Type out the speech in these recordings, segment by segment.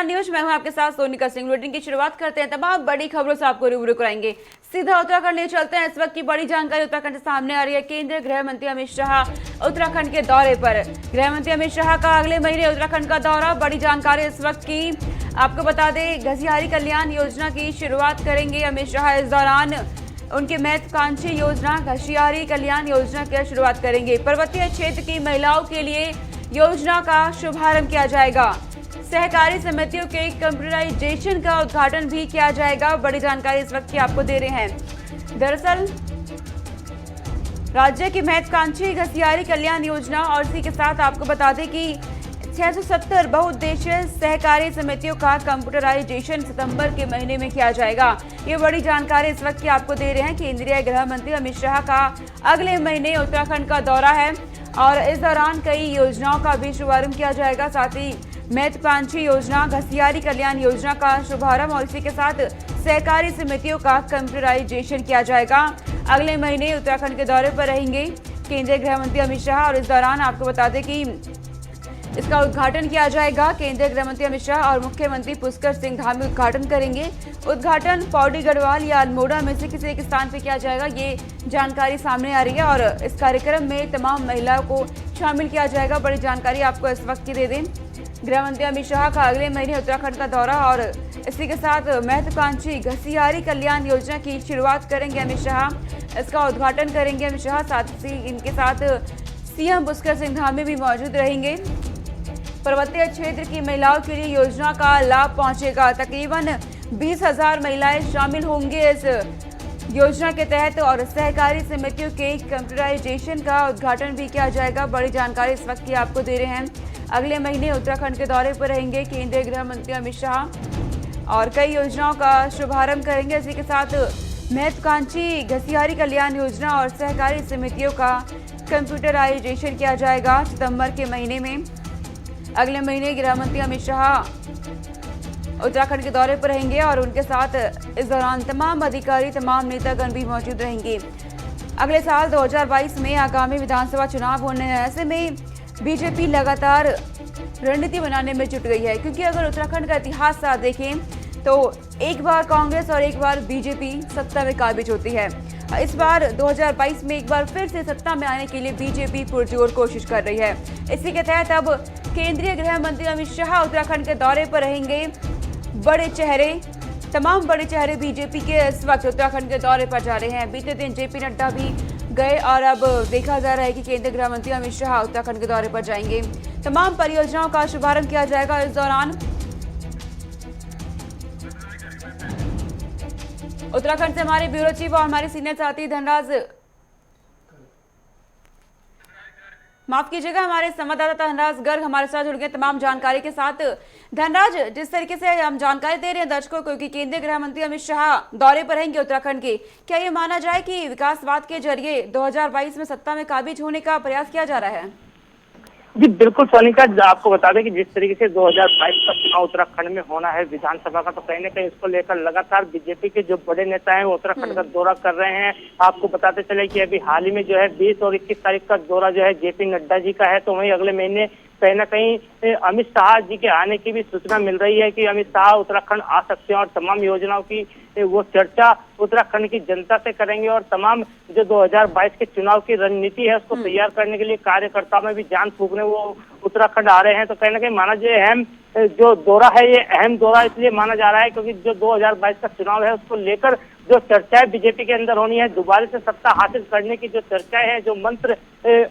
कल्याण news, मैं हूं आपके साथ सोनिका सिंह। बुलेटिन की शुरुआत करते हैं। तमाम बड़ी खबरों से आपको रूबरू कराएंगे। सीधा उत्तराखंड न्यूज चलते हैं। इस वक्त की बड़ी जानकारी उत्तराखंड से सामने आ रही है। केंद्रीय गृह मंत्री अमित शाह उत्तराखंड के दौरे पर। गृह मंत्री अमित शाह का अगले महीने उत्तराखंड का दौरा। बड़ी जानकारी इस वक्त की आपको बता दें, घसियारी कल्याण योजना की शुरुआत करेंगे अमित शाह। इस दौरान उनकी महत्वाकांक्षी योजना घसियारी कल्याण योजना की शुरुआत करेंगे। पर्वतीय क्षेत्र की महिलाओं के लिए योजना का शुभारंभ किया जाएगा। सहकारी समितियों के कंप्यूटराइजेशन का उद्घाटन भी किया जाएगा। बड़ी जानकारी इस वक्त की आपको दे रहे हैं। दरअसल राज्य की महत्वाकांक्षी घसियारी कल्याण योजना और इसी के साथ आपको बता दें कि 670 बहुउद्देशीय सहकारी समितियों का कंप्यूटराइजेशन सितंबर के महीने में किया जाएगा। ये बड़ी जानकारी इस वक्त की आपको दे रहे हैं। केंद्रीय गृह मंत्री अमित शाह का अगले महीने उत्तराखंड का दौरा है और इस दौरान कई योजनाओं का भी शुभारंभ किया जाएगा। साथ ही महत्वाकांक्षी योजना घसियारी कल्याण योजना का शुभारंभ और इसी के साथ सहकारी समितियों का कंप्यूटराइजेशन किया जाएगा। अगले महीने उत्तराखंड के दौरे पर रहेंगे केंद्रीय गृह मंत्री अमित शाह और इस दौरान आपको बता दें कि इसका उद्घाटन किया जाएगा। केंद्रीय गृह मंत्री अमित शाह और मुख्यमंत्री पुष्कर सिंह धामी उद्घाटन करेंगे। उद्घाटन पौड़ी गढ़वाल या अल्मोड़ा में से किसी एक स्थान पर किया जाएगा। ये जानकारी सामने आ रही है और इस कार्यक्रम में तमाम महिलाओं को शामिल किया जाएगा। बड़ी जानकारी आपको इस वक्त की दे दें। गृह मंत्री अमित शाह का अगले महीने उत्तराखंड का दौरा और इसी के साथ महत्वाकांक्षी घसियारी कल्याण योजना की शुरुआत करेंगे अमित शाह। इसका उद्घाटन करेंगे अमित शाह। साथ ही इनके साथ सीएम पुष्कर सिंह धामी भी मौजूद रहेंगे। पर्वतीय क्षेत्र की महिलाओं के लिए योजना का लाभ पहुंचेगा। तकरीबन 20,000 महिलाएं शामिल होंगे इस योजना के तहत और सहकारी समितियों के कंप्यूटराइजेशन का उद्घाटन भी किया जाएगा। बड़ी जानकारी इस वक्त की आपको दे रहे हैं। अगले महीने उत्तराखंड के दौरे पर रहेंगे केंद्रीय गृह मंत्री अमित शाह और कई योजनाओं का शुभारंभ करेंगे। इसी के साथ महत्वाकांक्षी घसियारी कल्याण योजना और सहकारी समितियों का कंप्यूटराइजेशन किया जाएगा सितंबर के महीने में। अगले महीने गृह मंत्री अमित शाह उत्तराखंड के दौरे पर रहेंगे और उनके साथ इस दौरान तमाम अधिकारी, तमाम नेतागण भी मौजूद रहेंगे। अगले साल 2022 में आगामी विधानसभा चुनाव होने हैं। ऐसे में बीजेपी लगातार रणनीति बनाने में जुट गई है, क्योंकि अगर उत्तराखंड का इतिहास साथ देखें तो एक बार कांग्रेस और एक बार बीजेपी सत्ता में काबिज होती है। इस बार 2022 में एक बार फिर से सत्ता में आने के लिए बीजेपी पुरजोर कोशिश कर रही है। इसी के तहत अब केंद्रीय गृह मंत्री अमित शाह उत्तराखंड के दौरे पर रहेंगे। बड़े चेहरे, तमाम बड़े चेहरे बीजेपी के इस वक्त उत्तराखंड के दौरे पर जा रहे हैं। बीते दिन जेपी नड्डा भी गए और अब देखा जा रहा है कि केंद्रीय गृह मंत्री अमित शाह उत्तराखंड के दौरे पर जाएंगे। तमाम परियोजनाओं का शुभारंभ किया जाएगा। इस दौरान उत्तराखंड से हमारे ब्यूरो चीफ और हमारे सीनियर साथी धनराज, माफ कीजिएगा, हमारे संवाददाता धनराज गर्ग हमारे साथ जुड़ गए तमाम जानकारी के साथ। धनराज, जिस तरीके से हम जानकारी दे रहे हैं दर्शकों को कि केंद्रीय गृह मंत्री अमित शाह दौरे पर रहेंगे उत्तराखंड के, क्या ये माना जाए कि विकासवाद के जरिए 2022 में सत्ता में काबिज होने का प्रयास किया जा रहा है? जी बिल्कुल सोनिका, आपको बता दें कि जिस तरीके से 2022 का चुनाव उत्तराखंड में होना है विधानसभा का, तो कहीं ना कहीं इसको लेकर लगातार बीजेपी के जो बड़े नेता हैं वो उत्तराखंड का दौरा कर रहे हैं। आपको बताते चले कि अभी हाल ही में जो है 20 और 21 तारीख का दौरा जो है जेपी नड्डा जी का है, तो वहीं अगले महीने कहीं ना कहीं अमित शाह जी के आने की भी सूचना मिल रही है कि अमित शाह उत्तराखंड आ सकते हैं और तमाम योजनाओं की वो चर्चा उत्तराखंड की जनता से करेंगे और तमाम जो 2022 के चुनाव की रणनीति है उसको तैयार करने के लिए कार्यकर्ताओं में भी जान फूंकने वो उत्तराखंड आ रहे हैं। तो कहीं ना कहीं माना जो अहम जो दौरा है ये अहम दौरा इसलिए माना जा रहा है क्योंकि जो 2022 का चुनाव है उसको लेकर जो चर्चाएं बीजेपी के अंदर होनी है, दोबारा से सत्ता हासिल करने की जो चर्चाएं हैं, जो मंत्र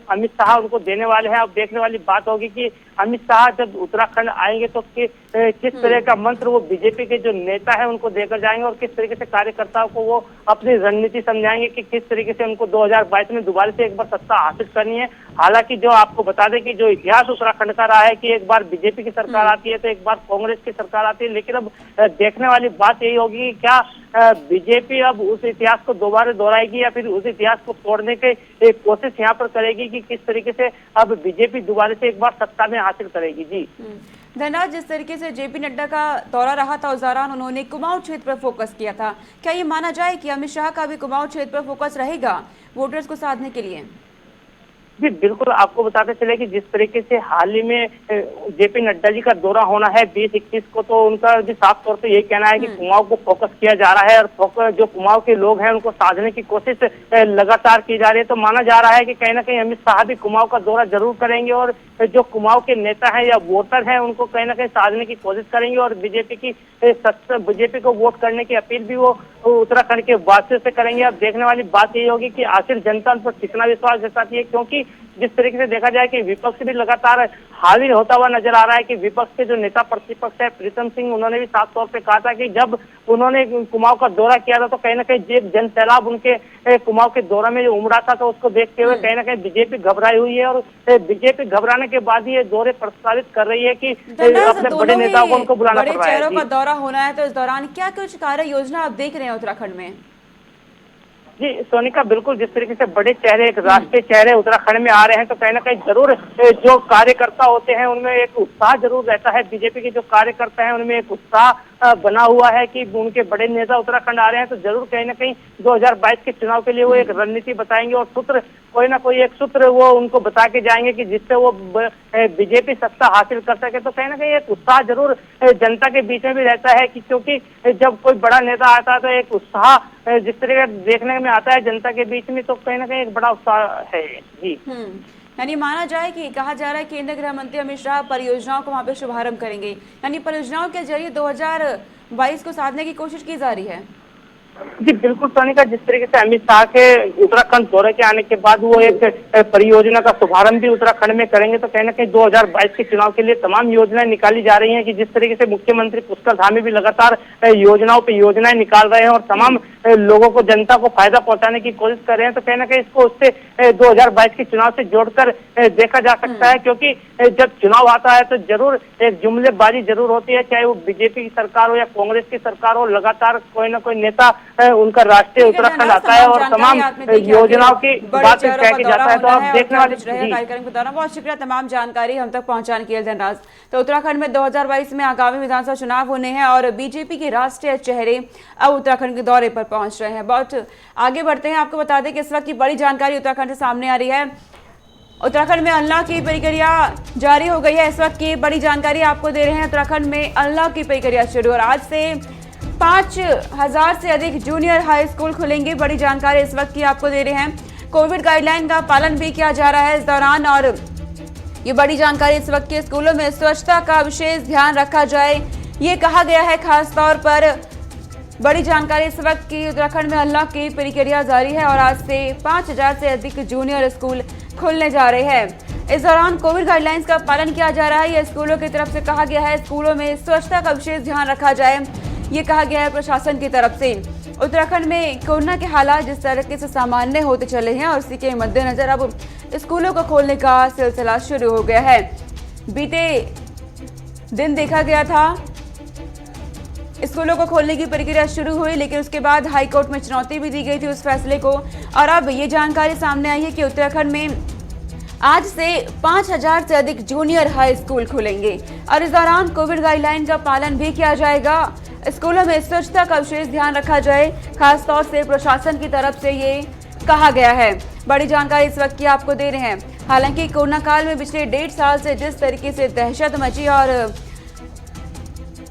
अमित शाह उनको देने वाले हैं। अब देखने वाली बात होगी कि अमित शाह जब उत्तराखंड आएंगे तो किस तरह का मंत्र वो बीजेपी के जो नेता है उनको देकर जाएंगे और किस तरीके से कार्यकर्ताओं को वो अपनी रणनीति समझाएंगे कि किस तरीके से उनको 2022 में दोबारा से एक बार सत्ता हासिल करनी है। हालांकि जो आपको बता दें कि जो इतिहास उत्तराखंड का रहा है कि एक बार बीजेपी की सरकार आती है तो एक बार कांग्रेस की सरकार आती है, लेकिन अब देखने वाली बात यही होगी कि क्या बीजेपी अब उस इतिहास को दोबारा दोहराएगी या फिर उस इतिहास को तोड़ने की एक कोशिश यहाँ पर करेगी कि किस तरीके से अब बीजेपी दोबारा से एक बार सत्ता में हासिल करेगी। जी धनराज, जिस तरीके से जेपी नड्डा का दौरा रहा था उस दौरान उन्होंने कुमाऊं क्षेत्र पर फोकस किया था, क्या ये माना जाए कि अमित शाह का भी कुमाऊं क्षेत्र पर फोकस रहेगा वोटर्स को साधने के लिए? जी बिल्कुल, आपको बताते चले कि जिस तरीके से हाल ही में जेपी नड्डा जी का दौरा होना है 20-21 को, तो उनका भी साफ तौर पे ये कहना है कि कुमाऊं को फोकस किया जा रहा है और जो कुमाऊं के लोग हैं उनको साधने की कोशिश लगातार की जा रही है। तो माना जा रहा है कि कहीं ना कहीं अमित शाह भी कुमाऊं का दौरा जरूर करेंगे और जो कुमाऊं के नेता हैं या वोटर हैं उनको कहीं ना कहीं साधने की कोशिश करेंगे और बीजेपी को वोट करने की अपील भी वो उत्तराखंड के वासियों से करेंगे। अब देखने वाली बात यही होगी कि आखिर जनता उन पर कितना विश्वास जताती है, क्योंकि जिस तरीके से देखा जाए कि विपक्ष भी लगातार हावी होता हुआ नजर आ रहा है कि विपक्ष के जो नेता प्रतिपक्ष है प्रीतम सिंह, उन्होंने भी साफ तौर पे कहा था कि जब उन्होंने कुमाऊं का दौरा किया था तो कहीं ना कहीं एक जन सैलाब उनके कुमाऊं के दौरा में जो उमड़ा था, तो उसको देखते हुए कहीं ना कहीं बीजेपी घबराई हुई है और बीजेपी घबराने के बाद ही ये दौरे प्रस्तावित कर रही है कि अपने बड़े नेताओं को उनको बुलाना पड़ रहा है। चेहरों का दौरा होना है, तो इस दौरान क्या कुछ कार्य योजना आप देख रहे हैं उत्तराखंड में? जी सोनिका, बिल्कुल जिस तरीके से बड़े चेहरे, एक राष्ट्रीय चेहरे उत्तराखंड में आ रहे हैं तो कहीं ना कहीं जरूर जो कार्यकर्ता होते हैं उनमें एक उत्साह जरूर रहता है। बीजेपी के जो कार्यकर्ता हैं उनमें एक उत्साह बना हुआ है कि उनके बड़े नेता उत्तराखंड आ रहे हैं, तो जरूर कहीं ना कहीं 2022 के चुनाव के लिए वो एक रणनीति बताएंगे और सूत्र, कोई ना कोई एक सूत्र वो उनको बता के जाएंगे कि जिससे वो बीजेपी सत्ता हासिल कर सके। तो कहीं ना कहीं एक उत्साह जरूर जनता के बीच में भी रहता है कि क्योंकि जब कोई बड़ा नेता आता है तो एक उत्साह जिस तरीके देखने में आता है जनता के बीच में, तो कहीं ना कहीं एक बड़ा उत्साह है। जी यानी माना जाए कि कहा जा रहा है केंद्रीय गृह मंत्री अमित शाह परियोजनाओं को वहां पे शुभारंभ करेंगे, यानी परियोजनाओं के जरिए 2022 को साधने की कोशिश की जा रही है। जी बिल्कुल सोनिका, जिस तरीके से अमित शाह के उत्तराखंड दौरे के आने के बाद वो एक परियोजना का शुभारंभ भी उत्तराखंड में करेंगे, तो कहीं ना कहीं 2022 के चुनाव के लिए तमाम योजनाएं निकाली जा रही हैं कि जिस तरीके से मुख्यमंत्री पुष्कर धामी भी लगातार योजनाओं पे योजनाएं निकाल रहे हैं और तमाम लोगों को, जनता को फायदा पहुंचाने की कोशिश कर रहे हैं, तो कहीं ना कहीं इसको उससे 2022 के चुनाव से जोड़कर देखा जा सकता है। क्योंकि जब चुनाव आता है तो जरूर एक जुमलेबाजी जरूर होती है, चाहे वो बीजेपी की सरकार हो या कांग्रेस की सरकार हो, लगातार कोई ना कोई नेता उनका राष्ट्रीय उत्तराखंड आता है और तमाम योजनाओं की बात कह के जाता है। तो आप देखने वाले कार्यक्रम के दौरान बहुत शुक्रिया तमाम जानकारी हम तक पहुंचाने के लिए धनराज। तो उत्तराखंड में 2022 में आगामी विधानसभा चुनाव होने हैं और बीजेपी के राष्ट्रीय चेहरे अब उत्तराखंड के दौरे पर पहुंच रहे हैं। बहुत आगे बढ़ते हैं, आपको बता दें कि इस वक्त की बड़ी जानकारी उत्तराखंड से सामने आ रही है। उत्तराखंड में अनलॉक की प्रक्रिया जारी हो गई है। इस वक्त की बड़ी जानकारी आपको दे रहे हैं। उत्तराखंड में अनलॉक की प्रक्रिया शुरू और आज से 5000 से अधिक जूनियर हाई स्कूल खुलेंगे। बड़ी जानकारी इस वक्त की आपको दे रहे हैं। कोविड गाइडलाइन का पालन भी किया जा रहा है इस दौरान और ये बड़ी जानकारी इस वक्त के स्कूलों में स्वच्छता का विशेष ध्यान रखा जाए, ये कहा गया है। खास तौर पर बड़ी जानकारी इस वक्त की उत्तराखंड में अनलॉक की प्रक्रिया जारी है और आज से 5000 से अधिक जूनियर स्कूल खुलने जा रहे हैं। इस दौरान कोविड गाइडलाइंस का पालन किया जा रहा है, यह स्कूलों की तरफ से कहा गया है। स्कूलों में स्वच्छता का विशेष ध्यान रखा जाए, ये कहा गया है प्रशासन की तरफ से। उत्तराखंड में कोरोना के हालात जिस तरीके से सामान्य होते चले हैं और इसी के मद्देनजर अब स्कूलों को खोलने का सिलसिला शुरू हो गया है। बीते दिन देखा गया था स्कूलों को खोलने की प्रक्रिया शुरू हुई, लेकिन उसके बाद हाईकोर्ट में चुनौती भी दी गई थी उस फैसले को और अब ये जानकारी सामने आई है कि उत्तराखंड में आज से 5000 से अधिक जूनियर हाई स्कूल खुलेंगे और इस दौरान कोविड गाइडलाइन का पालन भी किया जाएगा। स्कूलों में स्वच्छता का विशेष ध्यान रखा जाए, खास तौर से प्रशासन की तरफ से ये कहा गया है। बड़ी जानकारी इस वक्त की आपको दे रहे हैं। हालांकि कोरोना काल में पिछले 1.5 साल से जिस तरीके से दहशत मची और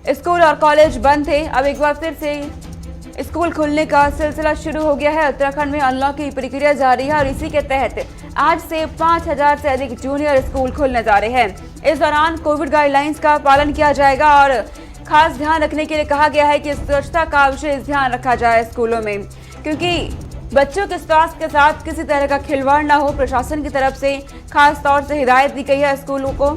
स्कूल और कॉलेज बंद थे, अब एक बार फिर से स्कूल खुलने का सिलसिला शुरू हो गया है। उत्तराखंड में अनलॉक की प्रक्रिया जारी है और इसी के तहत आज से 5000 से अधिक जूनियर स्कूल खुलने जा रहे हैं। इस दौरान कोविड गाइडलाइंस का पालन किया जाएगा और खास ध्यान रखने के लिए कहा गया है कि स्वच्छता का विशेष ध्यान रखा जाए स्कूलों में, क्योंकि बच्चों के स्वास्थ्य के साथ किसी तरह का खिलवाड़ ना हो। प्रशासन की तरफ से खास तौर से हिदायत दी गई है स्कूलों को।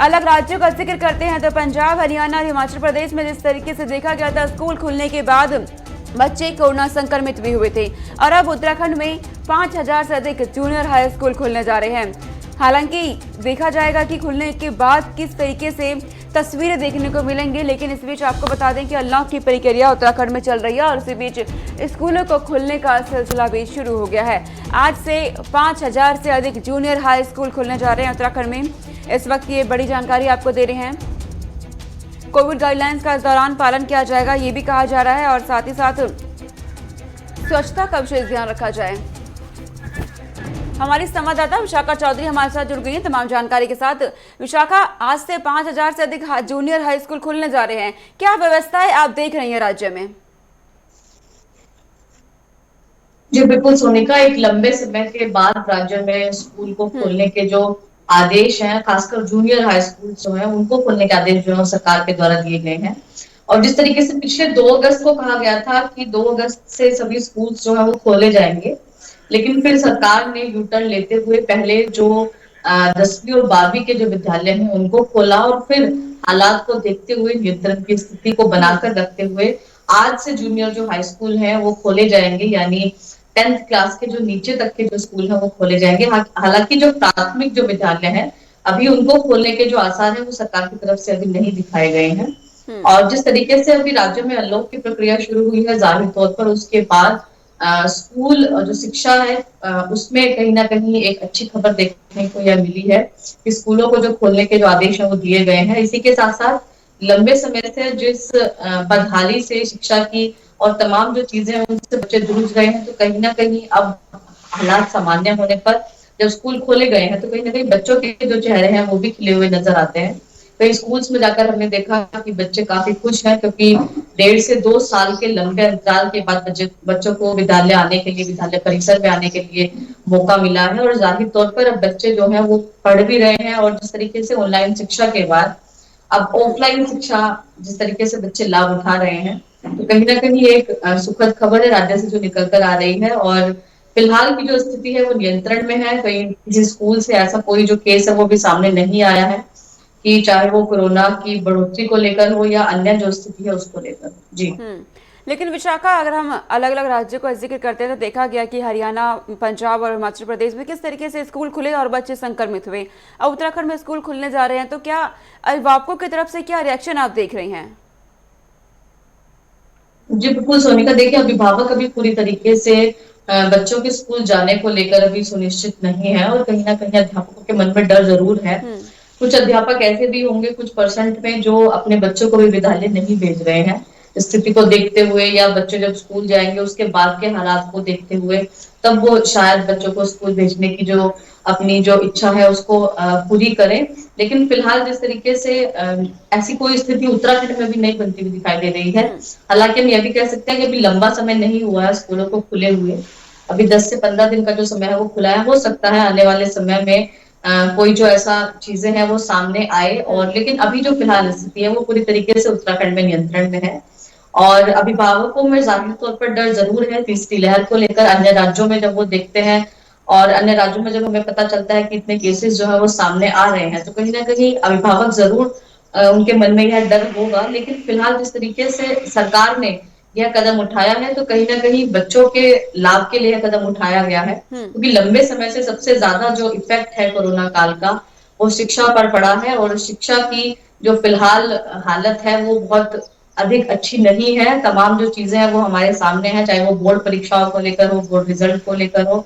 अलग राज्यों का जिक्र करते हैं तो पंजाब, हरियाणा और हिमाचल प्रदेश में जिस तरीके से देखा गया था स्कूल खुलने के बाद बच्चे कोरोना संक्रमित भी हुए थे और अब उत्तराखंड में 5000 से अधिक जूनियर हाई स्कूल खुलने जा रहे हैं। हालांकि देखा जाएगा कि खुलने के बाद किस तरीके से तस्वीरें देखने को मिलेंगी, लेकिन इस बीच आपको बता दें कि अनलॉक की प्रक्रिया उत्तराखंड में चल रही है और इसी बीच स्कूलों को खुलने का सिलसिला भी शुरू हो गया है। आज से 5000 से अधिक जूनियर हाई स्कूल खुलने जा रहे हैं उत्तराखंड में। इस वक्त ये बड़ी जानकारी आपको दे रहे हैं। कोविड गाइडलाइंस का इस दौरान पालन किया जाएगा, ये भी कहा जा रहा है और साथ ही साथ स्वच्छता का विशेष ध्यान रखा जाए। हमारी संवाददाता विशाखा चौधरी हमारे साथ जुड़ गई हैं तमाम जानकारी के साथ। विशाखा, आज से 5,000 से अधिक जूनियर हाई स्कूल खुलने जा रहे हैं, क्या व्यवस्थाएं आप देख रही हैं राज्य में? जी बिल्कुल सोनिका, एक लंबे समय के बाद राज्य में स्कूल को खोलने के जो आदेश हैं, खासकर जूनियर हाई स्कूल जो है उनको खोलने के आदेश जो है सरकार के द्वारा दिए गए हैं। और जिस तरीके से पिछले 2 अगस्त को कहा गया था कि 2 अगस्त से सभी स्कूल जो है वो खोले जाएंगे, लेकिन फिर सरकार ने यू टर्न लेते हुए पहले जो 10वीं और 12वीं के जो विद्यालय हैं उनको खोला और फिर हालात को देखते हुए, नियंत्रण की स्थिति को बनाकर रखते हुए आज से जूनियर जो हाई स्कूल है वो खोले जाएंगे, यानी 10th क्लास के जो नीचे तक के जो स्कूल है वो खोले जाएंगे। हालांकि जो प्राथमिक जो विद्यालय है अभी उनको खोलने के जो आसार है वो सरकार की तरफ से अभी नहीं दिखाए गए हैं। और जिस तरीके से अभी राज्य में अनलॉक की प्रक्रिया शुरू हुई है, जाहिर तौर पर उसके बाद स्कूल जो शिक्षा है उसमें कहीं ना कहीं एक अच्छी खबर देखने को यह मिली है कि स्कूलों को जो खोलने के जो आदेश है वो दिए गए हैं। इसी के साथ साथ लंबे समय से जिस बदहाली से शिक्षा की और तमाम जो चीजें उनसे बच्चे जूझ रहे हैं, तो कहीं ना कहीं अब हालात सामान्य होने पर जब स्कूल खोले गए हैं तो कहीं ना कहीं बच्चों के जो चेहरे हैं वो भी खिले हुए नजर आते हैं। कई स्कूल्स में जाकर हमने देखा कि बच्चे काफी खुश हैं, क्योंकि 1.5 से 2 साल के लंबे अंतराल के बाद बच्चों को विद्यालय आने के लिए, विद्यालय परिसर में आने के लिए मौका मिला है। और जाहिर तौर पर अब बच्चे जो है वो पढ़ भी रहे हैं और जिस तरीके से ऑनलाइन शिक्षा के बाद अब ऑफलाइन शिक्षा जिस तरीके से बच्चे लाभ उठा रहे हैं, तो कहीं ना कहीं एक सुखद खबर है राज्य से जो निकल कर आ रही है। और फिलहाल की जो स्थिति है वो नियंत्रण में है। कहीं किसी स्कूल से ऐसा कोई जो केस है वो भी सामने नहीं आया है, कि चाहे वो कोरोना की बढ़ोतरी को लेकर हो या अन्य जो स्थिति है उसको लेकर। जी लेकिन विशाखा, अगर हम अलग अलग राज्यों का जिक्र करते हैं तो देखा गया कि हरियाणा, पंजाब और हिमाचल प्रदेश में किस तरीके से स्कूल खुले और बच्चे संक्रमित हुए। अब उत्तराखंड में स्कूल खुलने जा रहे हैं, तो क्या अभिभावकों की तरफ से क्या रिएक्शन आप देख रही हैं? जी बिल्कुल सोनिका, देखिए अभिभावक अभी पूरी तरीके से बच्चों के स्कूल जाने को लेकर अभी सुनिश्चित नहीं है और कहीं ना कहीं अध्यापकों के मन में डर जरूर है। कुछ अध्यापक ऐसे भी होंगे कुछ परसेंट में जो अपने बच्चों को भी विद्यालय नहीं भेज रहे हैं, स्थिति को देखते हुए या बच्चे जब स्कूल जाएंगे उसके बाद के हालात को देखते हुए तब वो शायद बच्चों को स्कूल भेजने की जो अपनी जो इच्छा है उसको पूरी करें। लेकिन फिलहाल जिस तरीके से ऐसी कोई स्थिति उत्तराखंड में भी नहीं बनती हुई दिखाई दे रही है। हालांकि हम यह भी कह सकते हैं कि अभी लंबा समय नहीं हुआ है स्कूलों को खुले हुए, अभी 10 से 15 दिन का जो समय है वो खुला है। हो सकता है आने वाले समय में कोई जो ऐसा चीजें हैं वो सामने आए, और लेकिन अभी जो फिलहाल स्थिति है वो पूरी तरीके से उत्तराखंड में नियंत्रण में है। और अभिभावकों में जाहिर तौर पर डर जरूर है तीसरी लहर को लेकर। अन्य राज्यों में जब वो देखते हैं और अन्य राज्यों में जब हमें पता चलता है कि इतने केसेस जो है वो सामने आ रहे हैं, तो कहीं ना कहीं अभिभावक जरूर उनके मन में यह डर होगा। लेकिन फिलहाल जिस तरीके से सरकार ने यह कदम उठाया है तो कहीं ना कहीं बच्चों के लाभ के लिए कदम उठाया गया है, क्योंकि लंबे समय से सबसे ज्यादा जो इफेक्ट है कोरोना काल का वो शिक्षा पर पड़ा है। और शिक्षा की जो फिलहाल हालत है वो बहुत अधिक अच्छी नहीं है। तमाम जो चीजें हैं वो हमारे सामने हैं, चाहे वो बोर्ड परीक्षाओं को लेकर हो, बोर्ड रिजल्ट को लेकर हो।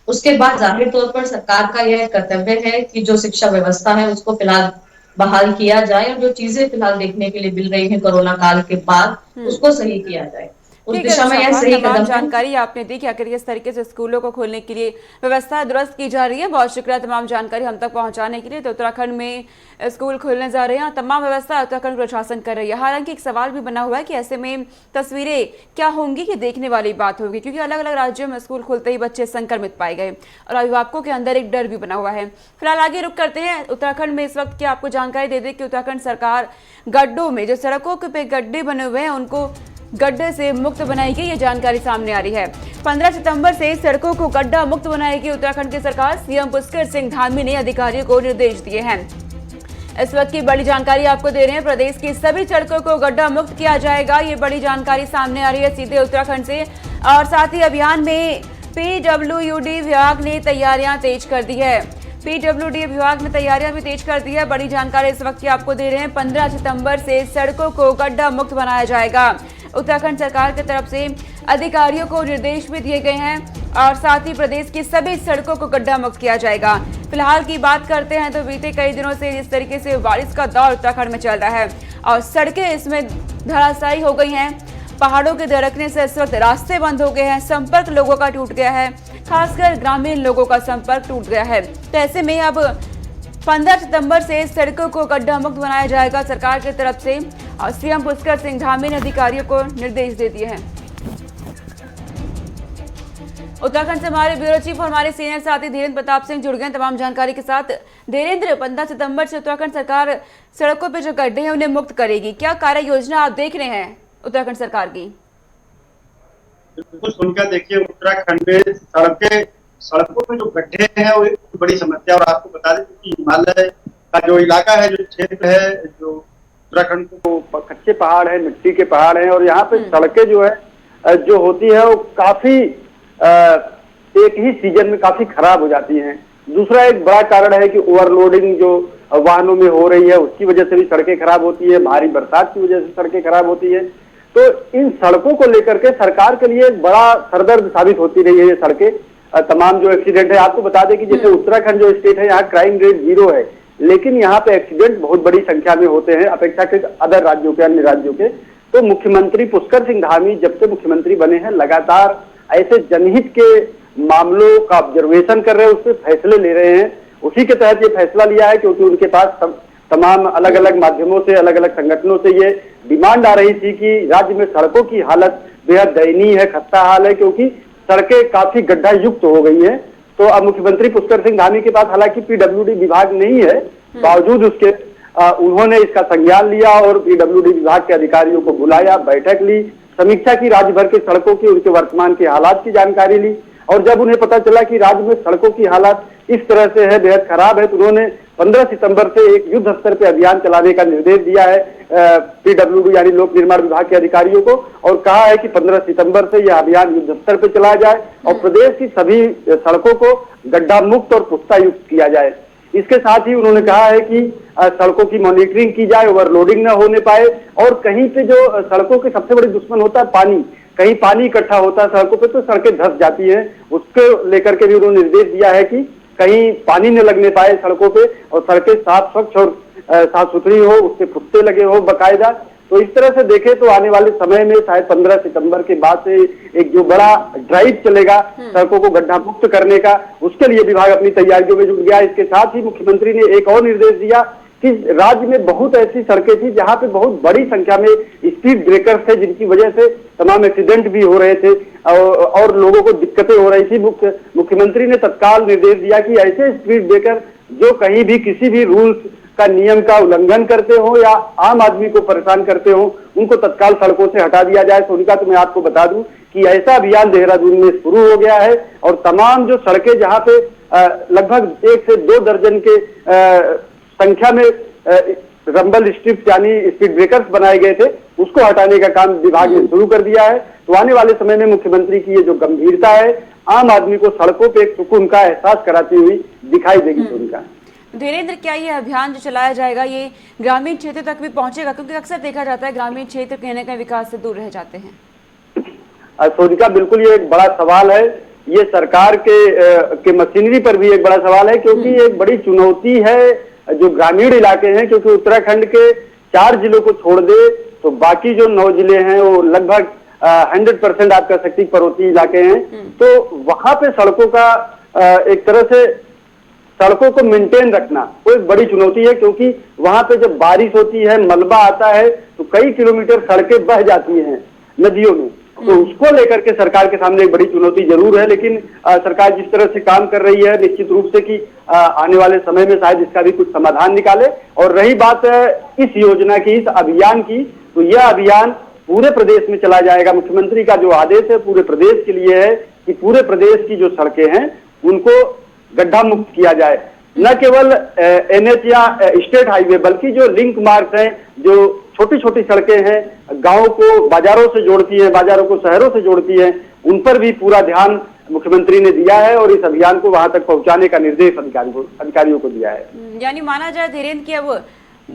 उसके बाद जाहिर तौर पर सरकार का यह कर्तव्य है कि जो शिक्षा व्यवस्था है उसको फिलहाल बहाल किया जाए और जो चीजें फिलहाल देखने के लिए मिल रही है कोरोना काल के बाद उसको सही किया जाए। उस दिशा में यह सही कदम है। जानकारी आपने दी कि आखिर किस तरीके से स्कूलों को खोलने के लिए व्यवस्था दुरुस्त की जा रही है। बहुत शुक्रिया तमाम जानकारी हम तक पहुंचाने के लिए। तो उत्तराखंड में स्कूल खोलने जा रहे हैं, तमाम व्यवस्था उत्तराखंड प्रशासन कर रही है। हालांकि एक सवाल भी बना हुआ है कि ऐसे में तस्वीरें क्या होंगी कि देखने वाली बात होगी, क्योंकि अलग अलग राज्यों में स्कूल खुलते ही बच्चे संक्रमित पाए गए और अभिभावकों के अंदर एक डर भी बना हुआ है। फिलहाल आगे रुक करते हैं उत्तराखंड में इस वक्त की आपको जानकारी दे दें कि उत्तराखंड सरकार गड्ढों में, जो सड़कों पे गड्ढे बने हुए हैं उनको गड्ढे से मुक्त बनाएगी, ये जानकारी सामने आ रही है। 15 सितंबर से सड़कों को गड्ढा मुक्त बनाएगी उत्तराखंड की सरकार। सीएम पुष्कर सिंह धामी ने अधिकारियों को निर्देश दिए हैं। इस वक्त की बड़ी जानकारी आपको दे रहे हैं, प्रदेश की सभी सड़कों को गड्ढा मुक्त किया जाएगा। ये बड़ी जानकारी सामने आ रही है सीधे उत्तराखंड से। और साथ ही अभियान में पीडब्ल्यूडी विभाग ने तैयारियां तेज कर दी है। पीडब्ल्यूडी विभाग ने तैयारियां भी तेज कर दी है। बड़ी जानकारी इस वक्त की आपको दे रहे हैं। 15 सितंबर से सड़कों को गड्ढा मुक्त बनाया जाएगा। उत्तराखंड सरकार की तरफ से अधिकारियों को निर्देश भी दिए गए हैं और साथ ही प्रदेश की सभी सड़कों को गड्ढा मुक्त किया जाएगा। फिलहाल की बात करते हैं तो बीते कई दिनों से जिस तरीके से बारिश का दौर उत्तराखंड में चल रहा है और सड़कें इसमें धराशायी हो गई हैं, पहाड़ों के दरकने से इस वक्त रास्ते बंद हो गए हैं, संपर्क लोगों का टूट गया है। खासकर ग्रामीण लोगों का संपर्क टूट गया है। तो ऐसे में अब 15 सितंबर से सड़कों को गड्ढा मुक्त बनाया जाएगा सरकार की तरफ से, और सीएम पुष्कर सिंह धामी ने अधिकारियों को निर्देश दे दिए हैं। उत्तराखंड से हमारे ब्यूरो चीफ और हमारे सीनियर साथी धीरेन्द्र प्रताप सिंह जुड़ गए तमाम जानकारी के साथ। धीरेन्द्र, 15 सितंबर से उत्तराखंड सरकार सड़कों पे जो गड्ढे हैं उन्हें मुक्त करेगी, क्या कार्य योजना आप देख रहे हैं उत्तराखंड सरकार की? बिल्कुल सुनकर देखिए, उत्तराखंड में सड़कों पे जो गड्ढे हैं वो एक बड़ी समस्या। और आपको बता दें कि हिमालय का जो इलाका है, जो क्षेत्र है, जो उत्तराखंड को कच्चे पहाड़ है, मिट्टी के पहाड़ हैं, और यहाँ पे सड़कें जो है जो होती है वो काफी एक ही सीजन में काफी खराब हो जाती हैं। दूसरा एक बड़ा कारण है कि ओवरलोडिंग जो वाहनों में हो रही है उसकी वजह से भी सड़कें खराब होती है, भारी बरसात की वजह से सड़कें खराब होती है। तो इन सड़कों को लेकर के सरकार के लिए बड़ा सरदर्द साबित होती रही है ये सड़कें। तमाम जो एक्सीडेंट है, आपको बता दें कि जैसे उत्तराखंड जो स्टेट है यहाँ क्राइम रेट 0 है, लेकिन यहाँ पे एक्सीडेंट बहुत बड़ी संख्या में होते हैं अपेक्षाकृत अदर राज्यों के, अन्य राज्यों के। तो मुख्यमंत्री पुष्कर सिंह धामी जब से मुख्यमंत्री बने हैं लगातार ऐसे जनहित के मामलों का ऑब्जर्वेशन कर रहे हैं, उस पर फैसले ले रहे हैं। उसी के तहत ये फैसला लिया है क्योंकि उनके पास तमाम अलग अलग माध्यमों से, अलग अलग संगठनों से ये डिमांड आ रही थी कि राज्य में सड़कों की हालत बेहद दयनीय है, खस्ता हाल है, क्योंकि सड़कें काफी गड्ढा युक्त हो गई हैं। तो अब मुख्यमंत्री पुष्कर सिंह धामी के पास हालांकि पीडब्ल्यूडी विभाग नहीं है, बावजूद उसके उन्होंने इसका संज्ञान लिया और पीडब्ल्यूडी विभाग के अधिकारियों को बुलाया, बैठक ली, समीक्षा की राज्य भर के सड़कों की, उनके वर्तमान के हालात की जानकारी ली। और जब उन्हें पता चला कि राज्य में सड़कों की हालत इस तरह से है, बेहद खराब है, तो उन्होंने 15 सितंबर से एक युद्ध स्तर पर अभियान चलाने का निर्देश दिया है पीडब्ल्यूडी यानी लोक निर्माण विभाग के अधिकारियों को, और कहा है कि 15 सितंबर से यह अभियान युद्ध स्तर पर चलाया जाए और प्रदेश की सभी सड़कों को गड्ढा मुक्त और पुख्ता युक्त किया जाए। इसके साथ ही उन्होंने कहा है कि सड़कों की मॉनिटरिंग की जाए, ओवरलोडिंग न होने पाए, और कहीं पे जो सड़कों के सबसे बड़ी दुश्मन होता है पानी, कहीं पानी इकट्ठा होता है सड़कों पे तो सड़कें धंस जाती हैं, उसको लेकर के भी उन्होंने निर्देश दिया है कि कहीं पानी न लगने पाए सड़कों पे और सड़कें साफ स्वच्छ और साफ सुथरी हो, उससे पुख्ते लगे हो बकायदा। तो इस तरह से देखें तो आने वाले समय में शायद 15 सितंबर के बाद से एक जो बड़ा ड्राइव चलेगा सड़कों को गड्ढा मुक्त करने का, उसके लिए विभाग अपनी तैयारियों में जुट गया। इसके साथ ही मुख्यमंत्री ने एक और निर्देश दिया कि राज्य में बहुत ऐसी सड़कें थी जहां पे बहुत बड़ी संख्या में स्पीड ब्रेकर्स थे, जिनकी वजह से तमाम एक्सीडेंट भी हो रहे थे और लोगों को दिक्कतें हो रही थी। मुख्यमंत्री ने तत्काल निर्देश दिया कि ऐसे स्पीड ब्रेकर जो कहीं भी किसी भी रूल्स का, नियम का उल्लंघन करते हो या आम आदमी को परेशान करते हो, उनको तत्काल सड़कों से हटा दिया जाए। सोनिका, तो मैं आपको बता दूं कि ऐसा अभियान देहरादून में शुरू हो गया है और तमाम जो सड़कें जहां पे लगभग 1 से 2 दर्जन के संख्या में रंबल स्ट्रिप्स यानी स्पीड ब्रेकर्स बनाए गए थे, उसको हटाने का काम विभाग ने शुरू कर दिया है। तो आने वाले समय में मुख्यमंत्री की ये जो गंभीरता है, आम आदमी को सड़कों पे एक सुकून का एहसास कराती हुई दिखाई देगी। सोनिका, धीरेन्द्र, क्या ये अभियान जो चलाया जाएगा ये ग्रामीण क्षेत्र तक भी पहुंचेगा? क्योंकि अक्सर देखा जाता है ग्रामीण क्षेत्र कहीं ना कहीं विकास से दूर रह जाते हैं। सोनिका, बिल्कुल ये एक बड़ा सवाल है, ये सरकार के मशीनरी पर भी एक बड़ा सवाल है, क्योंकि ये एक बड़ी चुनौती है जो ग्रामीण इलाके हैं। क्योंकि उत्तराखंड के 4 जिलों को छोड़ दे तो बाकी जो 9 जिले हैं वो लगभग 100% आप कह सकती पर्वतीय इलाके हैं। तो वहां पे सड़कों का एक तरह से सड़कों को मेंटेन रखना वो एक बड़ी चुनौती है, क्योंकि वहां पे जब बारिश होती है, मलबा आता है तो कई किलोमीटर सड़कें बह जाती हैं नदियों में। तो उसको लेकर के सरकार के सामने एक बड़ी चुनौती जरूर है, लेकिन सरकार जिस तरह से काम कर रही है निश्चित रूप से कि आने वाले समय में शायद इसका भी कुछ समाधान निकाले। और रही बात इस योजना की, इस अभियान की, तो यह अभियान पूरे प्रदेश में चला जाएगा। मुख्यमंत्री का जो आदेश है पूरे प्रदेश के लिए है कि पूरे प्रदेश की जो सड़कें हैं उनको गड्ढा मुक्त किया जाए। न केवल NH या स्टेट हाईवे बल्कि जो लिंक मार्ग हैं, जो छोटी छोटी सड़कें हैं, गांवों को बाजारों से जोड़ती हैं, बाजारों को शहरों से जोड़ती हैं, उन पर भी पूरा ध्यान मुख्यमंत्री ने दिया है और इस अभियान को वहां तक पहुंचाने का निर्देश अधिकारियों को दिया है। यानी माना जाए धीरेन्द्र कि अब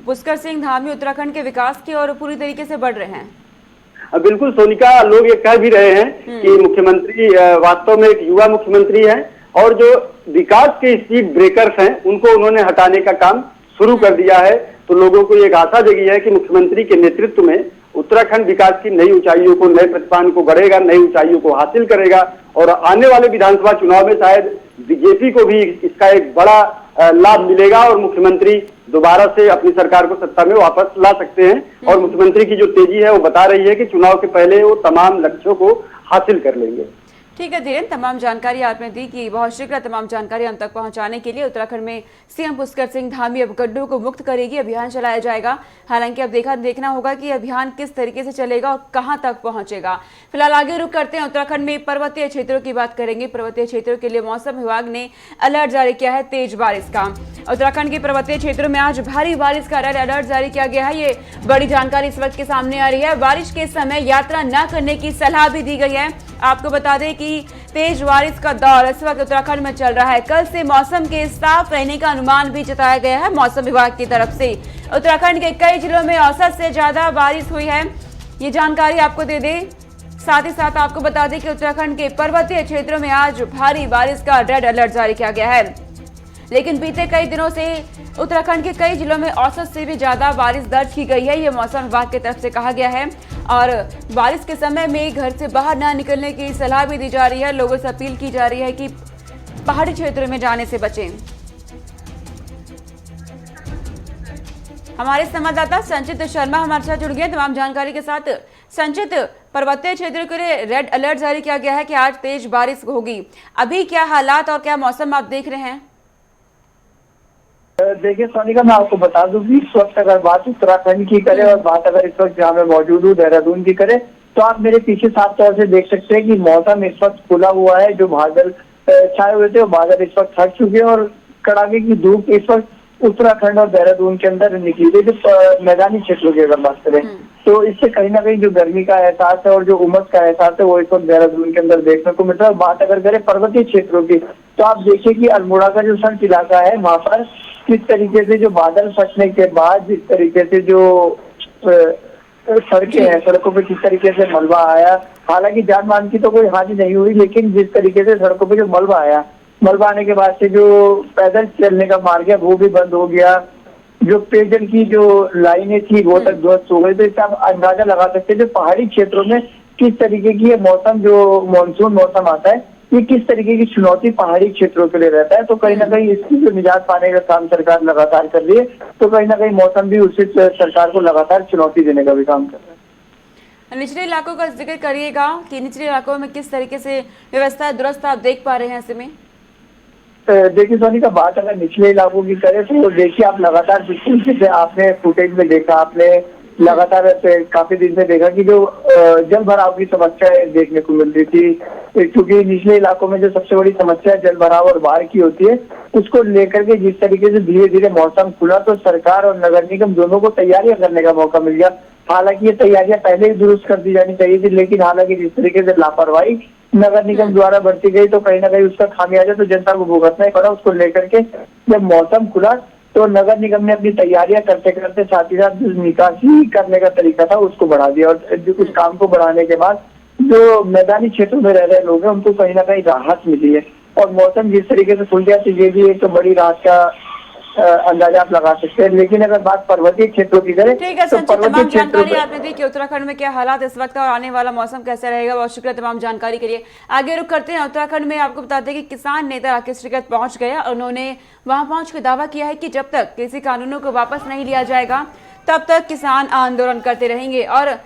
पुष्कर सिंह धामी उत्तराखंड के विकास की ओर पूरी तरीके से बढ़ रहे हैं। बिल्कुल सोनिका, लोग ये कह भी रहे हैं कि मुख्यमंत्री वास्तव में एक युवा मुख्यमंत्री है और जो विकास के स्पीड ब्रेकर्स हैं उनको उन्होंने हटाने का काम शुरू कर दिया है। तो लोगों को एक आशा जगी है कि मुख्यमंत्री के नेतृत्व में उत्तराखंड विकास की नई ऊंचाइयों को, नए प्रतिपान को गढ़ेगा, नई ऊंचाइयों को हासिल करेगा। और आने वाले विधानसभा चुनाव में शायद बीजेपी को भी इसका एक बड़ा लाभ मिलेगा और मुख्यमंत्री दोबारा से अपनी सरकार को सत्ता में वापस ला सकते हैं। और मुख्यमंत्री की जो तेजी है वो बता रही है कि चुनाव के पहले वो तमाम लक्ष्यों को हासिल कर लेंगे। ठीक है धीरेन्द्र, तमाम जानकारी आपने दी कि बहुत शीघ्र तमाम जानकारी हम तक पहुंचाने के लिए उत्तराखंड में सीएम पुष्कर सिंह धामी अब गड्ढों को मुक्त करेगी, अभियान चलाया जाएगा। हालांकि अब देखना होगा कि अभियान किस तरीके से चलेगा और कहां तक पहुंचेगा। फिलहाल आगे रुक करते हैं, उत्तराखंड में पर्वतीय क्षेत्रों की बात करेंगे। पर्वतीय क्षेत्रों के लिए मौसम विभाग ने अलर्ट जारी किया है तेज बारिश का। उत्तराखंड के पर्वतीय क्षेत्रों में आज भारी बारिश का रेड अलर्ट जारी किया गया है। ये बड़ी जानकारी इस वक्त के सामने आ रही है। बारिश के समय यात्रा न करने की सलाह भी दी गई है। आपको बता दें कि तेज बारिश का दौर इस वक्त उत्तराखंड में चल रहा है। कल से मौसम के साफ रहने का अनुमान भी जताया गया है मौसम विभाग की तरफ से। उत्तराखंड के कई जिलों में औसत से ज्यादा बारिश हुई है, ये जानकारी आपको दे दें। साथ ही साथ आपको बता दें कि उत्तराखंड के पर्वतीय क्षेत्रों में आज भारी बारिश का रेड अलर्ट जारी किया गया है। लेकिन बीते कई दिनों से उत्तराखंड के कई जिलों में औसत से भी ज्यादा बारिश दर्ज की गई है, ये मौसम विभाग की तरफ से कहा गया है। और बारिश के समय में घर से बाहर ना निकलने की सलाह भी दी जा रही है। लोगों से अपील की जा रही है कि पहाड़ी क्षेत्रों में जाने से बचें। हमारे संवाददाता संचित शर्मा हमारे साथ जुड़ गए तमाम जानकारी के साथ। संचित, पर्वतीय क्षेत्रों के लिए रेड अलर्ट जारी किया गया है कि आज तेज बारिश होगी, अभी क्या हालात और क्या मौसम आप देख रहे हैं? देखिए सोनिका, मैं आपको बता दूं कि इस वक्त अगर बात उत्तराखंड की करें और बात अगर इस वक्त जहाँ मैं मौजूद हूँ देहरादून की करें, तो आप मेरे पीछे साफ तौर से देख सकते हैं कि मौसम इस वक्त खुला हुआ है। जो बादल छाए हुए थे वो बादल इस वक्त हट चुके हैं और कड़ाके की धूप इस वक्त उत्तराखंड और देहरादून के अंदर निकली है। जो मैदानी क्षेत्रों की अगर बात करें तो इससे कहीं ना कहीं जो गर्मी का एहसास है और जो उमस का एहसास है वो इस वक्त देहरादून के अंदर देखने को मिलता है। बात अगर करें पर्वतीय क्षेत्रों की तो आप देखिए कि अल्मोड़ा का जो संत इलाका है वहाँ पर किस तरीके से जो बादल फटने के बाद जिस तरीके से जो सड़कें हैं, सड़कों पे किस तरीके से मलबा आया। हालांकि जान मान की तो कोई हानि नहीं हुई, लेकिन जिस तरीके से सड़कों पे जो मलबा आया, मलबा आने के बाद से जो पैदल चलने का मार्ग है वो भी बंद हो गया। जो पेयजल की जो लाइनें थी वो तक ध्वस्त हो गई। तो इससे आप अंदाजा लगा सकते हैं जो पहाड़ी क्षेत्रों में किस तरीके की ये मौसम, जो मानसून मौसम आता है, ये किस तरीके की चुनौती पहाड़ी क्षेत्रों के लिए रहता है। तो कहीं ना कहीं इसकी जो निजात पाने का काम सरकार लगातार कर रही है, तो कहीं ना कहीं मौसम भी उसी सरकार को लगातार चुनौती देने का भी काम कर रहा है। निचले इलाकों का जिक्र करिएगा कि निचले इलाकों में किस तरीके से व्यवस्था दुरुस्त आप देख पा रहे हैं ऐसे में? देखिए सोनिका, बात अगर निचले इलाकों की करें तो देखिए आप लगातार पिछले जैसे आपने फुटेज में देखा, आपने लगातार काफी दिन से देखा कि जो जल भराव की समस्या देखने को मिल रही थी, क्योंकि निचले इलाकों में जो सबसे बड़ी समस्या जल भराव और बाढ़ की होती है, उसको लेकर के जिस तरीके से धीरे धीरे मौसम खुला तो सरकार और नगर निगम दोनों को तैयारियां करने का मौका मिल गया। हालांकि ये तैयारियां पहले ही दुरुस्त कर दी जानी चाहिए थी, लेकिन हालांकि जिस तरीके से लापरवाही नगर निगम द्वारा बरती गई तो कहीं ना कहीं उसका खामियाजा तो जनता को भुगतना ही पड़ा। उसको लेकर के जब मौसम खुला तो नगर निगम ने अपनी तैयारियां करते करते साथ ही साथ निकासी करने का तरीका था उसको बढ़ा दिया। और उस काम को बढ़ाने के बाद जो मैदानी क्षेत्रों में रह रहे लोग हैं उनको कहीं ना कहीं राहत मिली है। और मौसम जिस तरीके से खुल गया तो ये भी एक तो बड़ी राहत का अंदाजा आप लगा सकते हैं। लेकिन अगर बात पर्वतीय क्षेत्रों की करें तो तमाम जानकारी आपने दी कि उत्तराखंड में क्या हालात इस वक्त और आने वाला मौसम कैसा रहेगा। बहुत शुक्रिया तमाम जानकारी के लिए। आगे रुक करते हैं उत्तराखंड में। आपको बताते हैं कि किसान नेता राकेश टिकैत पहुंच गया। उन्होंने वहां पहुंच के दावा किया है कि जब तक कृषि कानूनों को वापस नहीं लिया जाएगा तब तक किसान आंदोलन करते रहेंगे। और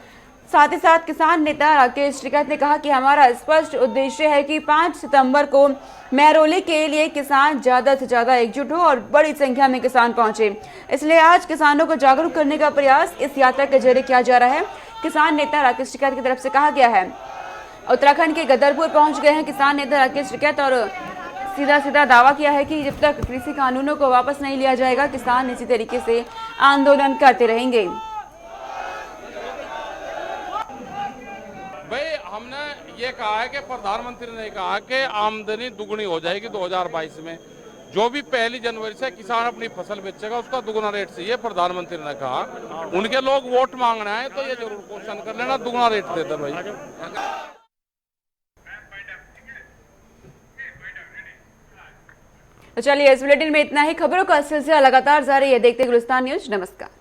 साथ ही साथ किसान नेता राकेश टिकैत ने कहा कि हमारा स्पष्ट उद्देश्य है कि 5 सितंबर को महरौली के लिए किसान ज्यादा से ज्यादा एकजुट हो और बड़ी संख्या में किसान पहुंचे। इसलिए आज किसानों को जागरूक करने का प्रयास इस यात्रा के जरिए किया जा रहा है, किसान नेता राकेश टिकैत की तरफ से कहा गया है। उत्तराखंड के गदरपुर पहुंच गए हैं किसान नेता राकेश टिकैत और सीधा दावा किया है कि जब तक कृषि कानूनों को वापस नहीं लिया जाएगा किसान इसी तरीके से आंदोलन करते रहेंगे। भाई हमने ये कहा है कि प्रधानमंत्री ने कहा कि आमदनी दुगनी हो जाएगी 2022 में। जो भी 1 जनवरी से किसान अपनी फसल बेचेगा उसका दुगना रेट चाहिए, प्रधानमंत्री ने कहा। उनके लोग वोट मांगना है तो ये जरूर क्वेश्चन कर लेना, दुगना रेट देते भाई। तो चलिए इस बुलेटिन में इतना ही। खबरों का सिलसिला लगातार जारी है, देखते गुलिस्तान न्यूज। नमस्कार।